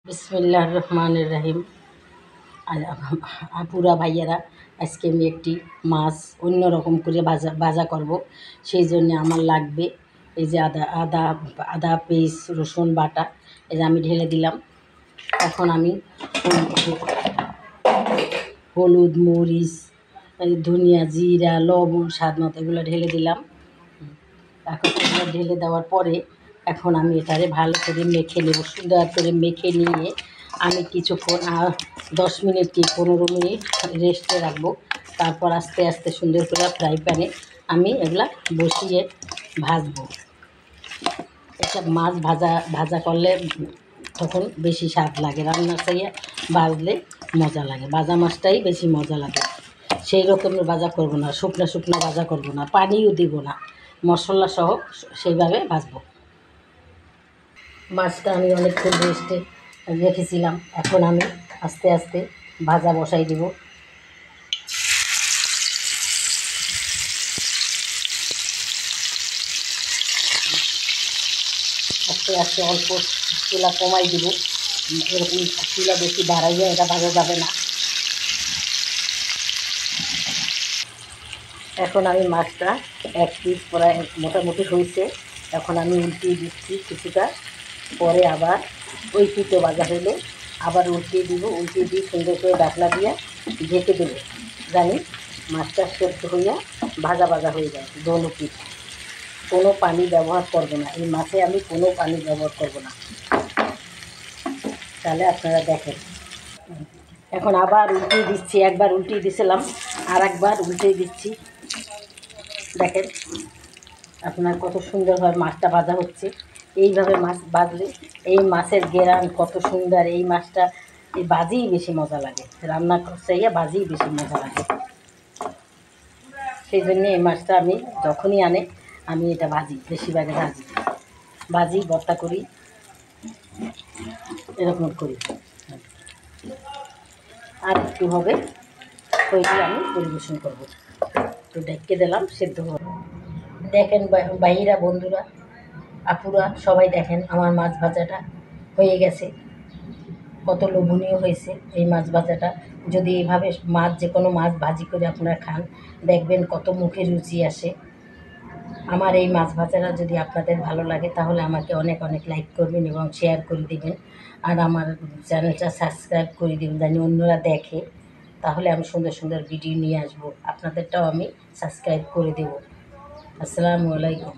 বিসমিল্লাহির রহমানির রহিম। আপুরা ভাইয়ারা, আজকে আমি একটি মাছ অন্যরকম করে ভাজা করব। সেই জন্য আমার লাগবে এই যে আদা পেস্ট, রসুন বাটা, এই যে আমি ঢেলে দিলাম। এখন আমি হলুদ, মরিচ, ধনিয়া, জিরা, লবণ, স্বাদ মতো এগুলো ঢেলে দিলাম। এখন এগুলো ঢেলে দেওয়ার পরে এখন আমি এটারে ভালো করে মেখে নেব। সুন্দর করে মেখে নিয়ে আমি কিছুক্ষণ 10 মিনিট কি 15 মিনিট রেস্টে রাখবো। তারপর আস্তে আস্তে সুন্দর করে ফ্রাই প্যানে আমি এগুলা বসিয়ে ভাজবো। এসব মাছ ভাজা করলে তখন বেশি স্বাদ লাগে, রান্নার চাইয়ে ভাজলে মজা লাগে। ভাজা মাছটাই বেশি মজা লাগে। সেই রকমের ভাজা করব না, শুকনো ভাজা করব না, পানিও দিব না, মশলা সহ সেইভাবে ভাজবো। মাছটা আমি অনেকক্ষণ রেস্টে রেখেছিলাম। এখন আমি আস্তে আস্তে ভাজা বসাই দিব। আস্তে আস্তে অল্প চুলা কমাই দিব। এরকম চুলা বেশি বাড়াইয়া এটা ভাজা যাবে না। এখন আমি মাছটা এক পিস প্রায় মোটামুটি হয়েছে। এখন আমি উল্টিয়ে দিচ্ছি কিছুটা, পরে আবার ওই পিঠে ভাজা হলে আবার উল্টিয়ে দিব। উল্টিয়ে দিয়ে সুন্দর করে ডাকলা দিয়ে ঢেকে দেবো, জানি মাছটা সেদ্ধ হইয়া ভাজা হয়ে যায়। দোনো পিঠ কোনো পানি ব্যবহার করব না, এই মাছে আমি কোনো পানি ব্যবহার করব না। তাহলে আপনারা দেখেন। এখন আবার উল্টিয়ে দিচ্ছি। একবার উল্টিয়ে দিয়েছিলাম, আর একবার উল্টিয়ে দিচ্ছি। দেখেন আপনার কত সুন্দরভাবে মাছটা ভাজা হচ্ছে। এইভাবে মাছ ভাজলে এই মাছের ঘ্রাণ কত সুন্দর। এই মাছটা এই ভাজিই বেশি মজা লাগে, রান্না চাইয়া ভাজিই বেশি মজা লাগে। সেই জন্যে এই মাছটা আমি যখনই আনে আমি এটা ভাজি, বেশিরভাগে ভাজি ভর্তা করি, এরকম করি। আর একটু হবে তৈরি, আমি পরিবেশন করব। তো ঢেকে দিলাম, সেদ্ধ হবে। দেখেন ভাইরা, বন্ধুরা, আপুরা সবাই দেখেন আমার মাছ ভাজাটা হয়ে গেছে। কত লোভনীয় হয়েছে এই মাছ ভাজাটা। যদি এভাবে যে কোনো মাছ ভাজি করে আপনারা খান, দেখবেন কত মুখে রুচি আসে। আমার এই মাছ ভাজাটা যদি আপনাদের ভালো লাগে তাহলে আমাকে অনেক অনেক লাইক করবেন এবং শেয়ার করে দেবেন। আর আমার চ্যানেলটা সাবস্ক্রাইব করে দেবেন, জানি অন্যরা দেখে। তাহলে আমি সুন্দর সুন্দর ভিডিও নিয়ে আসবো, আপনাদেরটাও আমি সাবস্ক্রাইব করে দেব। আসসালামু আলাইকুম।